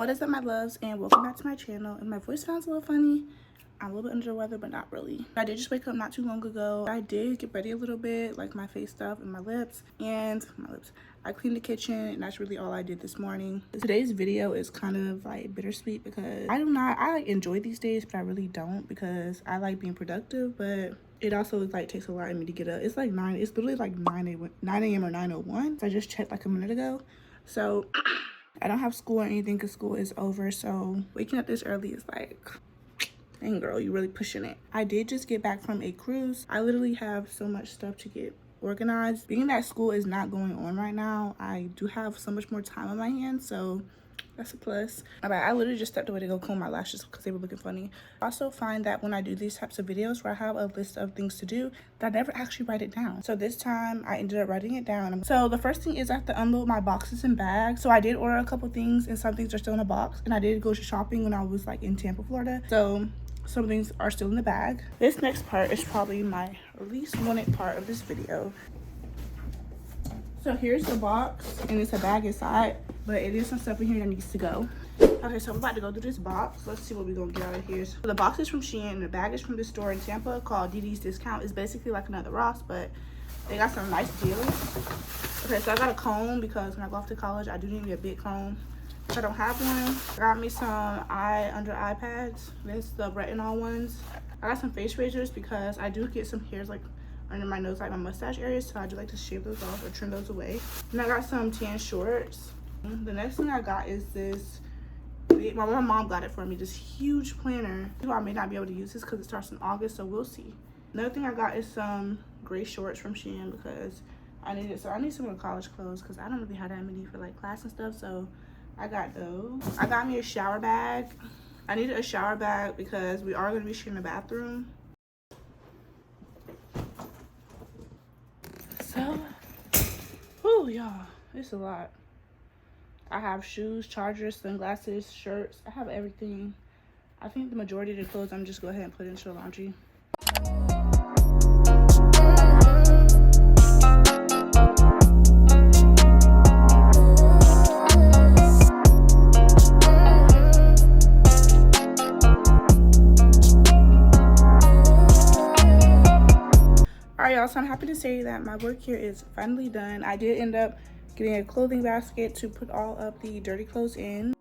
What is up, my loves, and welcome back to my channel. And my voice sounds a little funny. I'm a little bit under the weather, but not really. I did just wake up not too long ago. I did get ready a little bit, like my face stuff and my lips. I cleaned the kitchen, and that's really all I did this morning. Today's video is kind of like bittersweet because I like enjoy these days, but I really don't, because I like being productive, but it also like takes a lot of me to get up. It's like it's literally like 9 a.m. or 9:01. So I just checked like a minute ago. So I don't have school or anything because school is over. So waking up this early is like, dang girl, you really pushing it. I did just get back from a cruise. I literally have so much stuff to get organized. Being that school is not going on right now, I do have so much more time on my hands, so that's a plus. I literally just stepped away to go comb my lashes because they were looking funny. I also find that when I do these types of videos where I have a list of things to do, that I never actually write it down. So this time I ended up writing it down. So the first thing is I have to unload my boxes and bags. So I did order a couple things, and some things are still in a box, and I did go shopping when I was like in Tampa, Florida. So some things are still in the bag. This next part is probably my least wanted part of this video. So here's the box, and it's a bag inside, but it is some stuff in here that needs to go. Okay, so I'm about to go through this box. Let's see what we're gonna get out of here. So the box is from SHEIN. The bag is from this store in Tampa called DD's Discount. It's basically like another Ross, but they got some nice deals. Okay, so I got a comb because when I go off to college, I do need me a big comb. If I don't have one, I got me some under eye pads. This is the retinol ones. I got some face razors because I do get some hairs like under my nose, like my mustache area, so I do like to shave those off or trim those away. And I got some tan shorts. The next thing I got is this my mom got it for me, this huge planner. I may not be able to use this because it starts in August, so we'll see. Another thing I got is some gray shorts from SHEIN because I need it. So I need some more college clothes because I don't really have that many for like class and stuff, so I got those. I got me a shower bag. I needed a shower bag because we are going to be sharing a bathroom. So, whew, y'all, it's a lot. I have shoes, chargers, sunglasses, shirts. I have everything. I think the majority of the clothes I'm just go ahead and put into the laundry. Alright, y'all, so I'm happy to say that my work here is finally done. I did end up getting a clothing basket to put all of the dirty clothes in.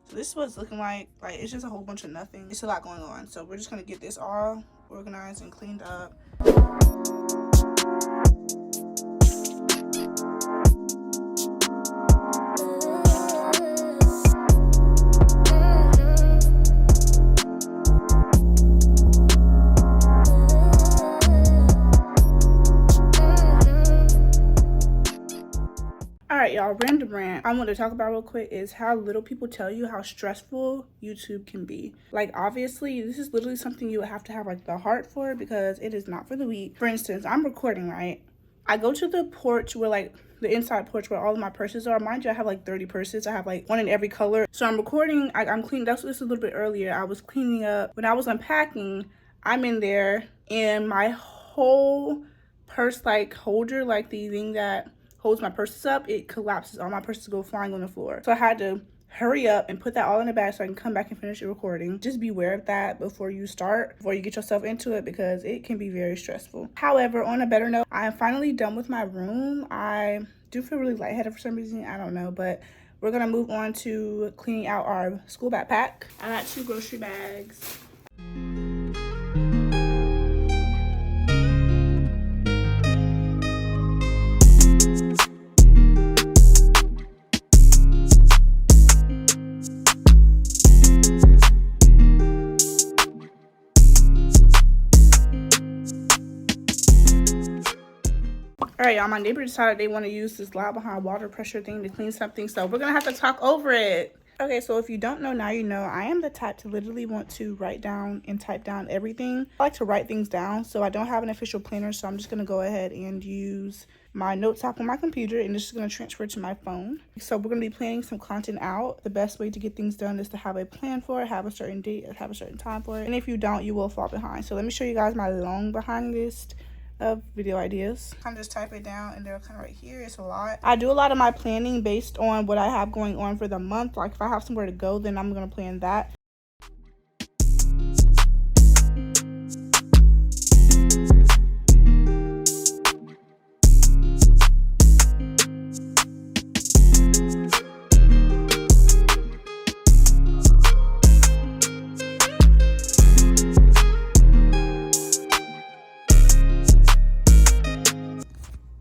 So this is what it's looking like. Like, it's just a whole bunch of nothing. It's a lot going on. So we're just gonna get this all organized and cleaned up. Alright, y'all, random rant I want to talk about real quick is how little people tell you how stressful YouTube can be. Like, obviously, this is literally something you would have to have like the heart for, because it is not for the weak. For instance, I'm recording, right? I go to the porch where like the inside porch where all of my purses are. Mind you, I have like 30 purses. I have like one in every color. So I'm recording, I'm cleaning. This was a little bit earlier. I was cleaning up. When I was unpacking, I'm in there, and my whole purse like holder, like the thing that holds my purses up, it collapses. All my purses go flying on the floor. So I had to hurry up and put that all in the bag so I can come back and finish the recording. Just be aware of that before you get yourself into it, because it can be very stressful. However, on a better note, I am finally done with my room. I do feel really lightheaded for some reason. I don't know, but we're gonna move on to cleaning out our school backpack. I got 2 grocery bags. Alright, y'all, my neighbor decided they want to use this loud behind water pressure thing to clean something, so we're gonna have to talk over it. Okay, so if you don't know, now you know. I am the type to literally want to write down and type down everything. I like to write things down, so I don't have an official planner, so I'm just gonna go ahead and use my notes app on my computer, and it's just gonna transfer to my phone. So we're gonna be planning some content out. The best way to get things done is to have a plan for it, have a certain date, have a certain time for it, and if you don't, you will fall behind. So let me show you guys my long behind list of video ideas. I just type it down and they're kind of right here. It's a lot. I do a lot of my planning based on what I have going on for the month. Like if I have somewhere to go, then I'm going to plan that.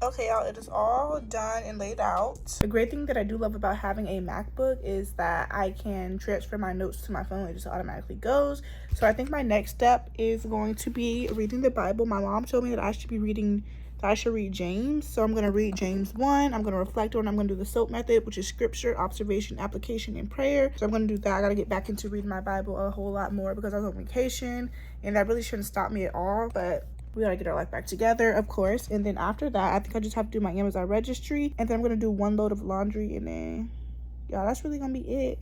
Okay, y'all, it is all done and laid out. The great thing that I do love about having a MacBook is that I can transfer my notes to my phone. It just automatically goes. So I think my next step is going to be reading the Bible. My mom told me that I should read James. So I'm going to read James 1. I'm going to reflect on it. I'm going to do the SOAP method, which is scripture, observation, application, and prayer. So I'm going to do that. I got to get back into reading my Bible a whole lot more because I was on vacation, and that really shouldn't stop me at all. But we gotta get our life back together, of course. And then after that, I think I just have to do my Amazon registry, and then I'm gonna do 1 load of laundry, and then yeah, that's really gonna be it.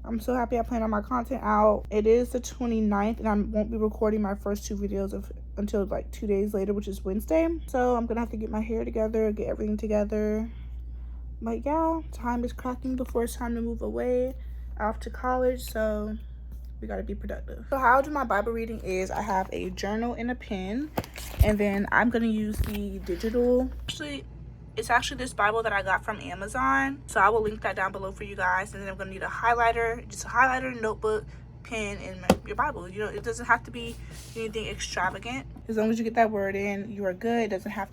I'm so happy I planned all my content out. It is the 29th, and I won't be recording my first 2 videos until like 2 days later, which is Wednesday. So I'm gonna have to get my hair together, get everything together. But yeah, time is cracking before it's time to move away off to college. So we gotta be productive. So how I do my Bible reading is I have a journal and a pen, and then I'm gonna use the digital. It's actually this Bible that I got from Amazon, so I will link that down below for you guys. And then I'm gonna need a highlighter, just a highlighter, notebook, pen, and your Bible. You know, it doesn't have to be anything extravagant. As long as you get that word in, you are good. It doesn't have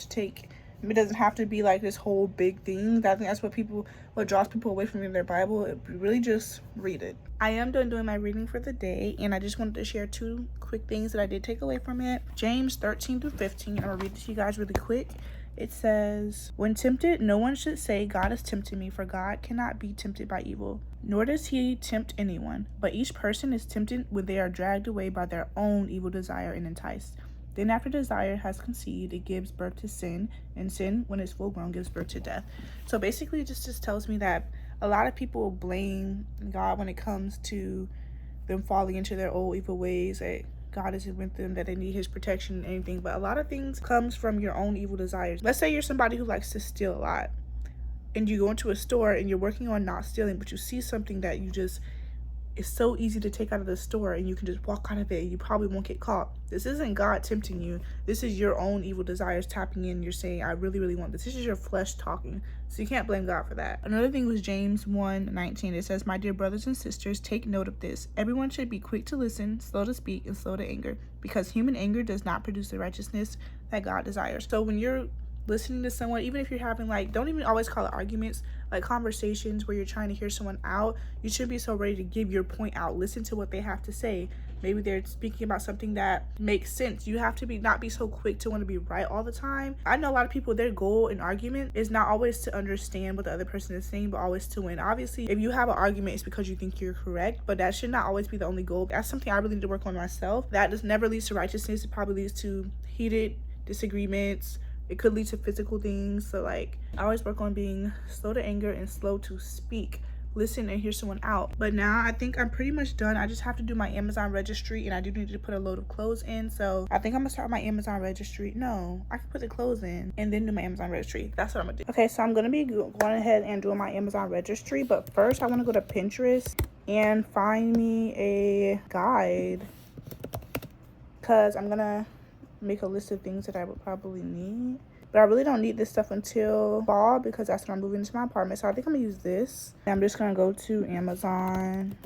to be like this whole big thing. I think that's what draws people away from reading their Bible. It really just read it. I am done doing my reading for the day, and I just wanted to share 2 quick things that I did take away from it. James 13-15. I'm gonna read this to you guys really quick. It says, "When tempted, no one should say, 'God has tempted me,' for God cannot be tempted by evil, nor does he tempt anyone. But each person is tempted when they are dragged away by their own evil desire and enticed. Then after desire has conceived, it gives birth to sin, and sin, when it's full grown, gives birth to death." So basically, it just tells me that a lot of people blame God when it comes to them falling into their old evil ways, that God isn't with them, that they need his protection and anything. But a lot of things comes from your own evil desires. Let's say you're somebody who likes to steal a lot, and you go into a store and you're working on not stealing, but you see something that it's so easy to take out of the store, and you can just walk out of it and you probably won't get caught. This isn't God tempting you. This is your own evil desires tapping in. You're saying, I really, really want this. This is your flesh talking. So you can't blame God for that. Another thing was James 1:19. It says, "My dear brothers and sisters, take note of this. Everyone should be quick to listen, slow to speak, and slow to anger, because human anger does not produce the righteousness that God desires." So when you're listening to someone, even if you're having don't even always call it arguments, like conversations where you're trying to hear someone out, you should be so ready to give your point out. Listen to what they have to say. Maybe they're speaking about something that makes sense. You have to not be so quick to want to be right all the time. I know a lot of people, their goal in argument is not always to understand what the other person is saying, but always to win. Obviously, if you have an argument, it's because you think you're correct, but that should not always be the only goal. That's something I really need to work on myself. That just never leads to righteousness. It probably leads to heated disagreements. It could lead to physical things. So I always work on being slow to anger and slow to speak. Listen and hear someone out. But now I think I'm pretty much done. I just have to do my Amazon registry, and I do need to put a load of clothes in. So I think I'm gonna start my Amazon registry. No, I can put the clothes in and then do my Amazon registry. That's what I'm gonna do. Okay, so I'm gonna be going ahead and doing my Amazon registry, but first I want to go to Pinterest and find me a guide, because I'm gonna make a list of things that I would probably need. But I really don't need this stuff until fall, because that's when I'm moving into my apartment. So I think I'm gonna use this. And I'm just gonna go to Amazon.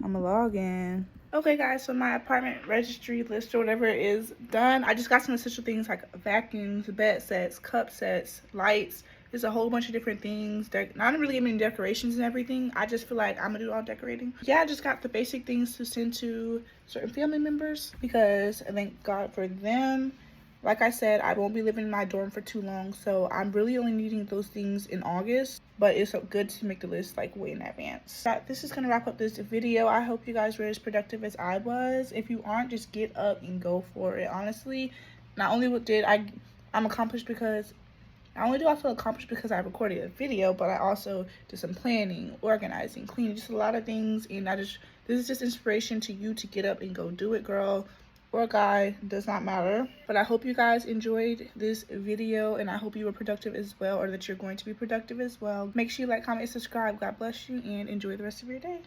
I'm gonna log in. Okay guys, so my apartment registry list or whatever is done. I just got some essential things like vacuums, bed sets, cup sets, lights. There's a whole bunch of different things. They're not really giving me decorations and everything. I just feel like I'm gonna do all decorating. Yeah, I just got the basic things to send to certain family members, because I thank God for them. Like I said, I won't be living in my dorm for too long, so I'm really only needing those things in August. But it's good to make the list way in advance. This is gonna wrap up this video. I hope you guys were as productive as I was. If you aren't, just get up and go for it. Honestly, not only I'm accomplished because not only do I feel accomplished because I recorded a video, but I also did some planning, organizing, cleaning, just a lot of things. And this is just inspiration to you to get up and go do it, girl. or a guy, does not matter. But I hope you guys enjoyed this video, and I hope you were productive as well, or that you're going to be productive as well. Make sure you like, comment, and subscribe. God bless you, and enjoy the rest of your day.